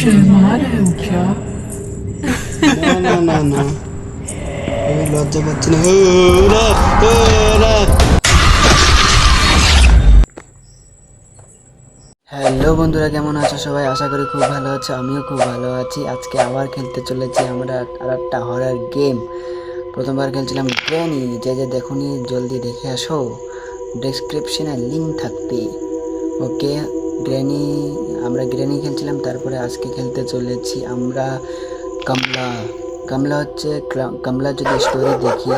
शर्मा रहे हो क्या? না না না না, আমি লজ্জা পাচ্ছি না। না, না। হ্যালো বন্ধুরা, কেমন আছো সবাই? আশা করি খুব ভালো আছো, আমিও খুব ভালো আছি। আজকে আবার খেলতে চলেছি আমরা আর একটা হরর গেম। প্রথমবার খেলছিলাম গ্র্যানি, যে দেখুনি জলদি দেখে আসো, ডেসক্রিপশনে লিঙ্ক থাকবে। ওকে, গ্র্যানি, আমরা গ্র্যানি খেলছিলাম, তারপরে আজকে খেলতে চলেছি আমরা কমলা। কমলা হচ্ছে কমলা, যদি স্টোরি দেখি,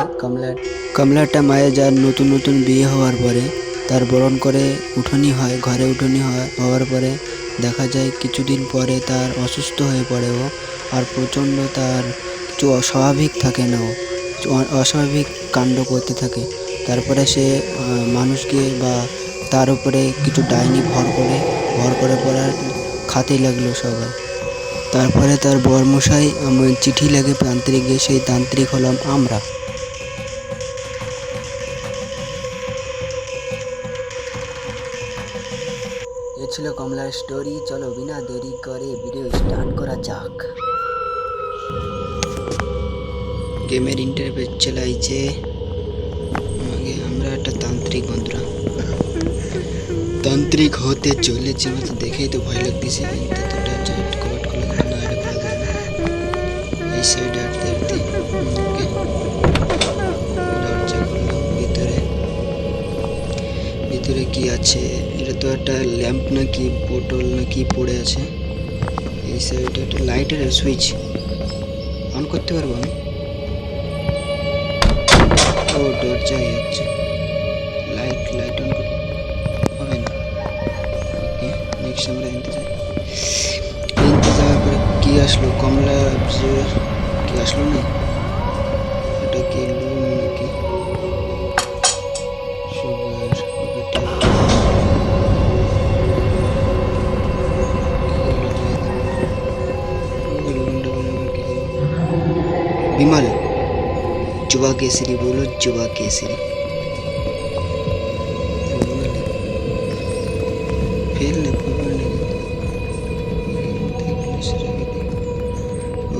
কমলাটা মায়ে যার নতুন নতুন বিয়ে হওয়ার পরে তার বরণ করে উঠোনি হয়, ঘরে উঠোনি হওয়ার পরে দেখা যায় কিছুদিন পরে তার অসুস্থ হয়ে পড়ে ও, আর প্রচণ্ড তার কিছু অস্বাভাবিক থাকে না, ও অস্বাভাবিক কাণ্ড করতে থাকে। তারপরে সে মানুষকে বা তার উপরে কিছু ডাইনি ভর করে পড়ার খাতে লাগলো সবাই। তারপরে তার বরমশাই চিঠি লাগে তান্ত্রিকে, সেই তান্ত্রিক হলাম আমরা। এ ছিল কমলার স্টোরি। চলো বিনা দেরি করে ভিডিও স্টার্ট করা যাক। গেমের ইন্টারফেস চালাইছে। আমরা একটা তান্ত্রিক, বন্ধুরা তান্ত্রিক হতে চলেছে। আমার তো দেখেই তো ভয় লাগতেছে। এই সাইড আটতে আটতে দরজা খুললাম। ভিতরে কি আছে? এটা তো একটা ল্যাম্প নাকি বোতল নাকি পড়ে আছে। এই সাইডে একটা লাইটের সুইচ অন করতে পারবো আমি? ও, দরজাই আছে, লাইট অন করতে হবে না। ওকে, নেক্সট আমরা এনতে যাওয়ার পরে কি আসলো? কমলা কি আসলো না? এটা কি লুন নাকি সুগার? विमल जुबा केसरी बोलो, जुबा केसरी।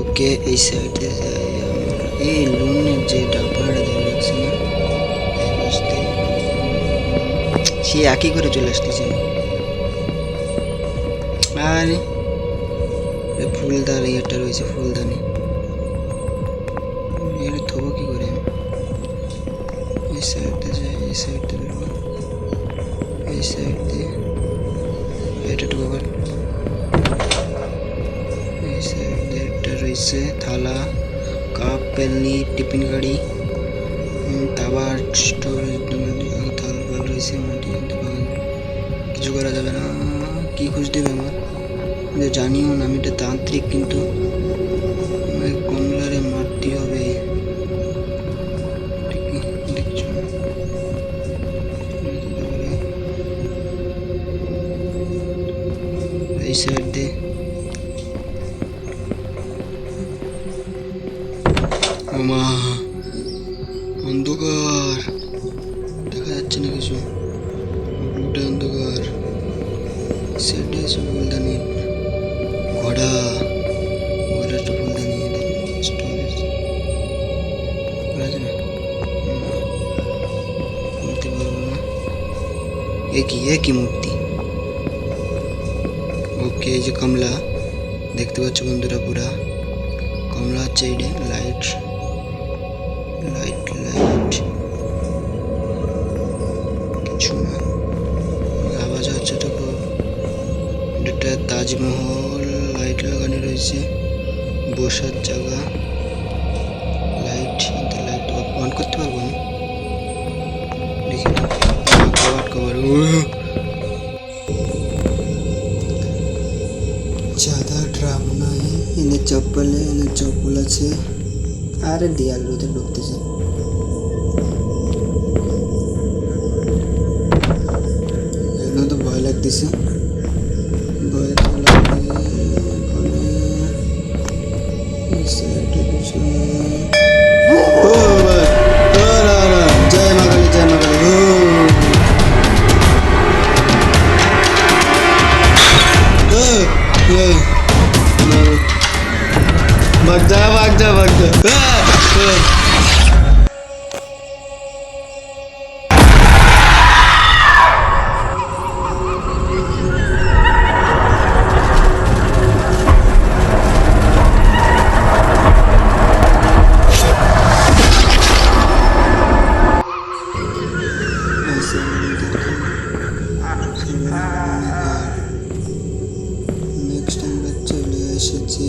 ওকে, এই সাইডে যাই আমরা। এই লুনের যে ডাব্বাটা ধরে রাখছে না, সে একই করে চলে আসতেছে। আরে ফুলদানি একটা রয়েছে, ফুলদানি এটা থবো কি করে? এই সাইডে যাই, এই সাইডে বেরোবো, এই সাইড দিয়ে এটা ঢুকবার। এই সাইডে একটা রয়েছে থালা, কাপ, পেলনি, টিফিন গাড়ি, তাবার স্টোরেজ, থাল ফাল রয়েছে। মাটি কিছু করা যাবে না। কি খুঁজ দেবে আমার? জানিও না, আমি এটা তান্ত্রিক, কিন্তু কমলারে মারতে হবে। দেখছো, এই সাইড দিয়ে মা, অন্ধকার, দেখা যাচ্ছে না কিছু, পুরোটা অন্ধকার। সাইডে এসে ফুলদানি, ঘোড়াটা ফুলদানি, স্টোরেজ করা যাবে? বলতে পারবো না। একই মূর্তি। ওকে, এই যে কমলা দেখতে পাচ্ছ বন্ধুরা, পুরা কমলা হচ্ছে। এই লাইট কিছু না, আওয়াজ হচ্ছে তো খুব। এটা তাজমহল, লাইট লাগানো রয়েছে, বসার জায়গা, লাইট অন করতে পারবো না, দেখি না। কভার ज़्यादा ড্রাম নাই। এনে চপ্পল আছে। আরে দেয়াল রোদে ঢুকতেছে। এখানে তো ভয় লাগতেছে। ভয় তো লাগে। জয় মা কালী, জয় মা কালী। भाग जा নেক্সট আমরা চলে এসেছি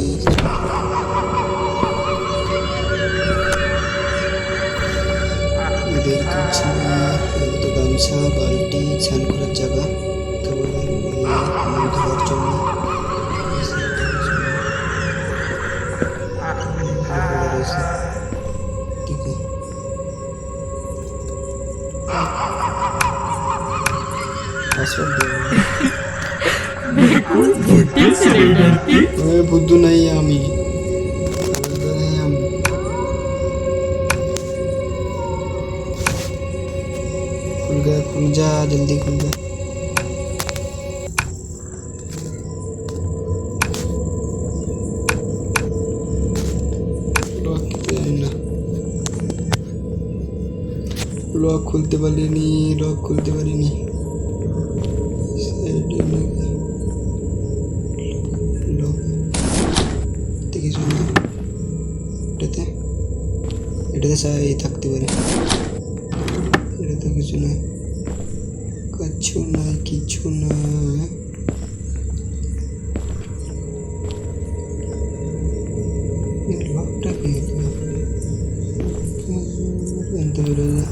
এদের কাছে তো গামছা বালতি স্নান করার জায়গা কেবল ধোয়ার জন্য ঠিক আছে पासवर्ड दे बुद्धू नहीं है आमी खुल जा जल्दी खुल जा लॉक खुलते पारिनी এটাতে এই থাকতে পারে এটাতে কিছু নাই লকটা কি জানতে পারে না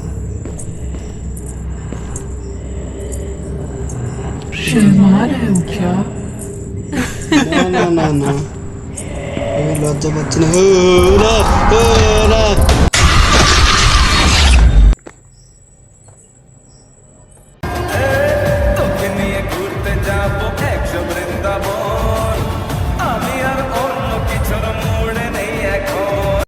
আমি লজ্জা পাচ্ছি না